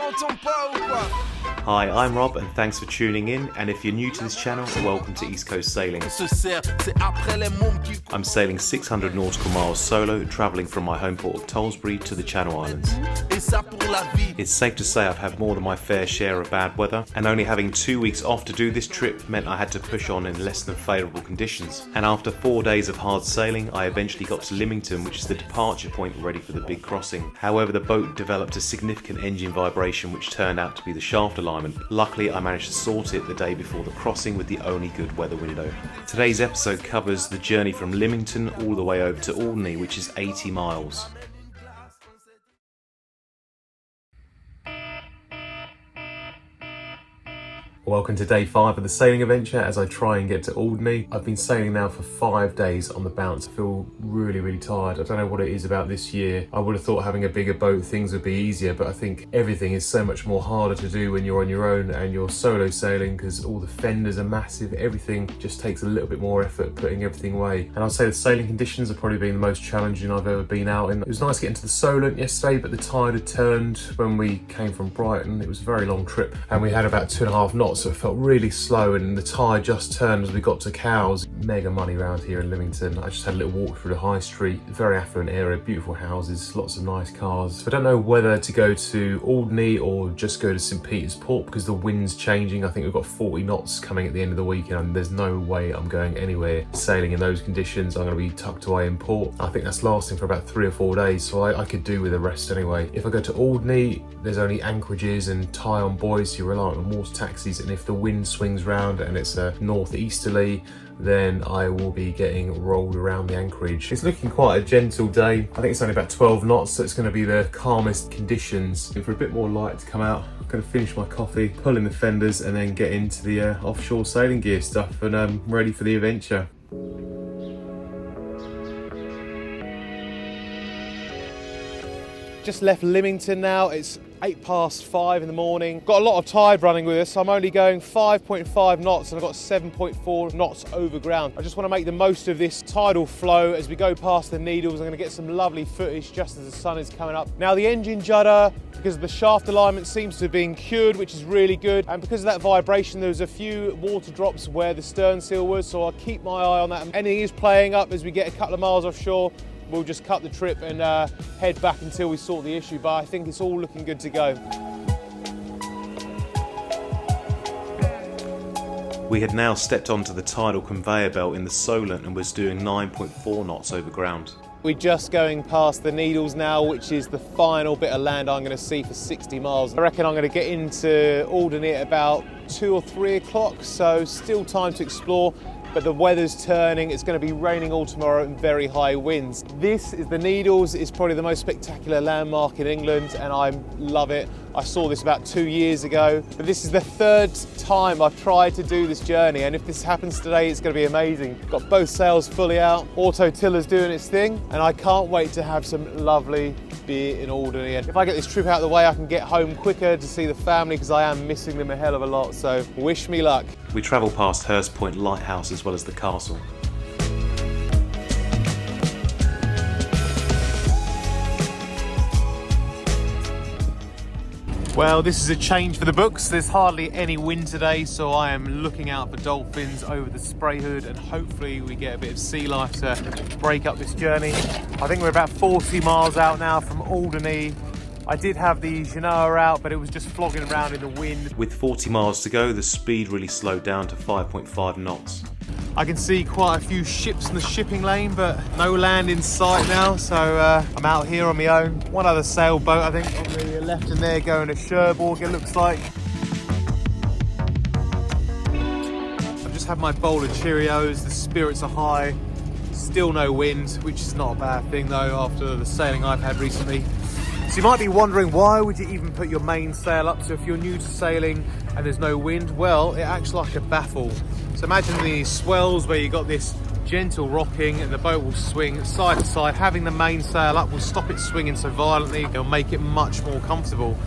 m'entends pas ou quoi? Hi, I'm Rob and thanks for tuning in, and if you're new to this channel, welcome to East Coast Sailing. I'm sailing 600 nautical miles solo, travelling from my home port of Tollesbury to the Channel Islands. It's safe to say I've had more than my fair share of bad weather, and only having 2 weeks off to do this trip meant I had to push on in less than favourable conditions. And after 4 days of hard sailing, I eventually got to Lymington, which is the departure point ready for the big crossing. However, the boat developed a significant engine vibration which turned out to be the shaft alignment. Luckily, I managed to sort it the day before the crossing with the only good weather window. Today's episode covers the journey from Lymington all the way over to Alderney, which is 80 miles. Welcome to day 5 of the sailing adventure as I try and get to Alderney. I've been sailing now for 5 days on the bounce. I feel really tired. I don't know what it is about this year. I would have thought having a bigger boat things would be easier, but I think everything is so much more harder to do when you're on your own and you're solo sailing because all the fenders are massive. Everything just takes a little bit more effort putting everything away. And I'd say the sailing conditions have probably been the most challenging I've ever been out in. It was nice getting to the Solent yesterday, but the tide had turned when we came from Brighton. It was a very long trip and we had about 2.5 knots. So it felt really slow and the tide just turned as we got to Cowes. Mega money around here in Lymington. I just had a little walk through the high street. Very affluent area, beautiful houses, lots of nice cars. I don't know whether to go to Alderney or just go to St Peter's Port because the wind's changing. I think we've got 40 knots coming at the end of the weekend and there's no way I'm going anywhere sailing in those conditions. I'm going to be tucked away in port. I think that's lasting for about 3 or 4 days, so I could do with a rest anyway. If I go to Alderney, there's only anchorages and tie on buoys, so you're reliant on water taxis, and if the wind swings round and it's a northeasterly, then I will be getting rolled around the anchorage. It's looking quite a gentle day. I think it's only about 12 knots, so it's going to be the calmest conditions. And for a bit more light to come out, I'm going to finish my coffee, pull in the fenders, and then get into the offshore sailing gear stuff, and I'm ready for the adventure. Just left Lymington now. It's 5:08 in the morning. Got a lot of tide running with us. I'm only going 5.5 knots and I've got 7.4 knots over ground. I just want to make the most of this tidal flow as we go past the Needles. I'm going to get some lovely footage just as the sun is coming up. Now the engine judder, because of the shaft alignment, seems to have been cured, which is really good. And because of that vibration, there was a few water drops where the stern seal was, so I'll keep my eye on that. Anything is playing up as we get a couple of miles offshore. We'll just cut the trip and head back until we sort the issue, but I think it's all looking good to go. We had now stepped onto the tidal conveyor belt in the Solent and was doing 9.4 knots over ground. We're just going past the Needles now, which is the final bit of land I'm going to see for 60 miles. I reckon I'm going to get into Alderney at about 2 or 3 o'clock, so still time to explore. But the weather's turning, it's going to be raining all tomorrow and very high winds. This is the Needles. It's probably the most spectacular landmark in England and I love it. I saw this about 2 years ago, but this is the 3rd time I've tried to do this journey, and if this happens today, it's going to be amazing. Got both sails fully out, auto tiller's doing its thing, and I can't wait to have some lovely beer in Alderney. And if I get this trip out of the way, I can get home quicker to see the family because I am missing them a hell of a lot, so wish me luck. We travel past Hurst Point Lighthouse as well as the castle. Well, this is a change for the books. There's hardly any wind today, so I am looking out for dolphins over the spray hood and hopefully we get a bit of sea life to break up this journey. I think we're about 40 miles out now from Alderney. I did have the Genoa out, but it was just flogging around in the wind. With 40 miles to go, the speed really slowed down to 5.5 knots. I can see quite a few ships in the shipping lane, but no land in sight now, so I'm out here on my own. One other sailboat, I think, on the left in there going to Cherbourg, it looks like. I've just had my bowl of Cheerios, the spirits are high, still no wind, which is not a bad thing though after the sailing I've had recently. So you might be wondering, why would you even put your mainsail up? So if you're new to sailing and there's no wind, well, it acts like a baffle. So imagine these swells where you've got this gentle rocking and the boat will swing side to side. Having the mainsail up will stop it swinging so violently. It'll make it much more comfortable.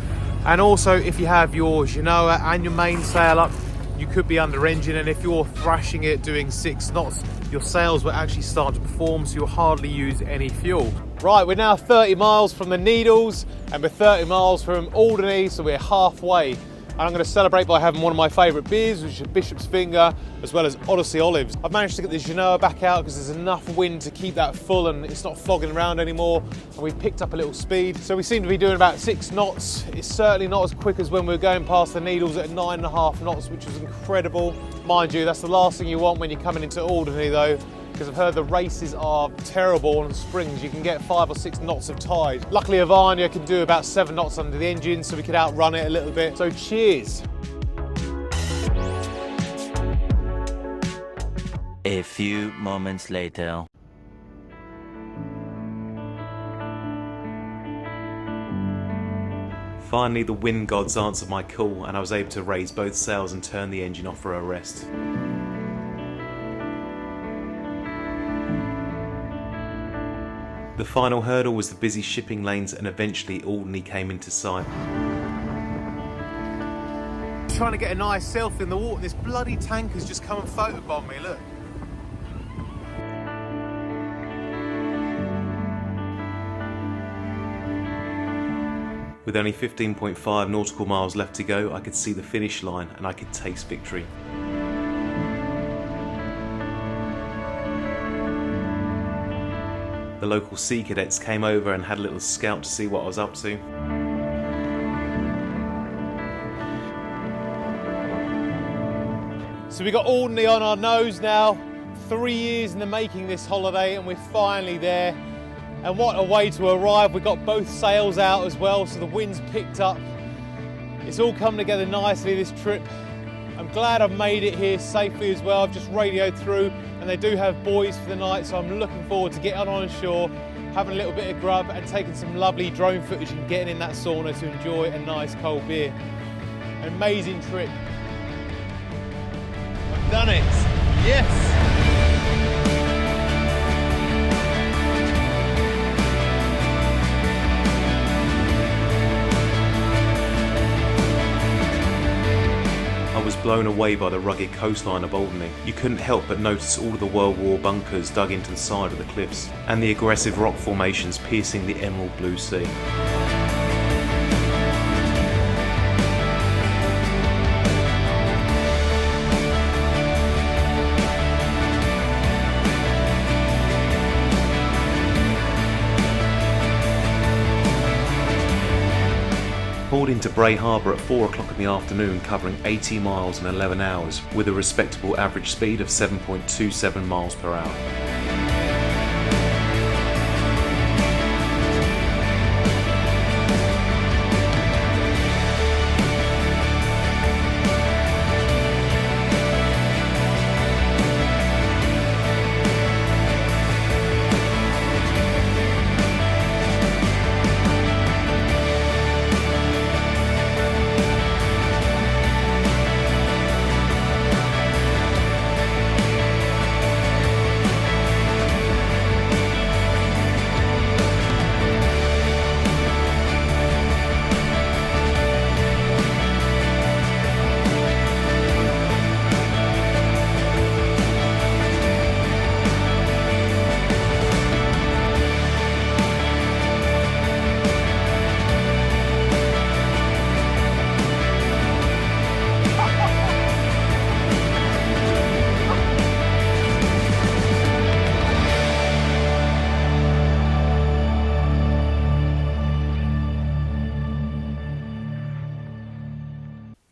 And also, if you have your Genoa and your mainsail up, you could be under engine, and if you're thrashing it doing 6 knots, your sails will actually start to perform, so you'll hardly use any fuel. Right, we're now 30 miles from the Needles and we're 30 miles from Alderney, so we're halfway. And I'm going to celebrate by having one of my favourite beers, which is Bishop's Finger, as well as Odyssey Olives. I've managed to get the Genoa back out because there's enough wind to keep that full and it's not flogging around anymore. And we've picked up a little speed. So we seem to be doing about 6 knots. It's certainly not as quick as when we were going past the Needles at 9.5 knots, which was incredible. Mind you, that's the last thing you want when you're coming into Alderney though, because I've heard the races are terrible on springs. You can get 5 or 6 knots of tide. Luckily Evania can do about 7 knots under the engine, so we could outrun it a little bit. So cheers. A few moments later. Finally, the wind gods answered my call and I was able to raise both sails and turn the engine off for a rest. The final hurdle was the busy shipping lanes and eventually Alderney came into sight. Trying to get a nice selfie in the water, this bloody tanker's just come and photobombed me, look. With only 15.5 nautical miles left to go, I could see the finish line and I could taste victory. The local sea cadets came over and had a little scout to see what I was up to. So we got Alderney on our nose now. 3 years in the making this holiday and we're finally there. And what a way to arrive. We got both sails out as well, so the wind's picked up. It's all come together nicely, this trip. I'm glad I've made it here safely as well. I've just radioed through and they do have buoys for the night, so I'm looking forward to getting on shore, having a little bit of grub and taking some lovely drone footage and getting in that sauna to enjoy a nice cold beer. An amazing trip. I've done it, yes! I was blown away by the rugged coastline of Alderney. You couldn't help but notice all of the World War bunkers dug into the side of the cliffs, and the aggressive rock formations piercing the emerald blue sea. Pulled into Bray Harbour at 4 o'clock in the afternoon, covering 80 miles in 11 hours with a respectable average speed of 7.27 miles per hour.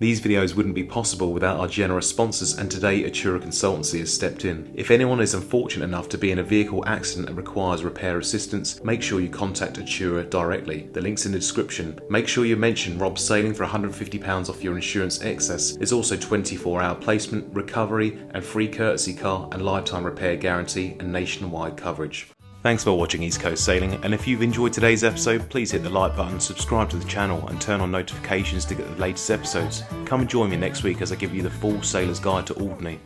These videos wouldn't be possible without our generous sponsors, and today Atura Consultancy has stepped in. If anyone is unfortunate enough to be in a vehicle accident and requires repair assistance, make sure you contact Atura directly. The link's in the description. Make sure you mention Rob Sailing for £150 off your insurance excess. There's also 24-hour placement, recovery and free courtesy car and lifetime repair guarantee and nationwide coverage. Thanks for watching East Coast Sailing, and if you've enjoyed today's episode, please hit the like button, subscribe to the channel and turn on notifications to get the latest episodes. Come and join me next week as I give you the full Sailor's Guide to Alderney.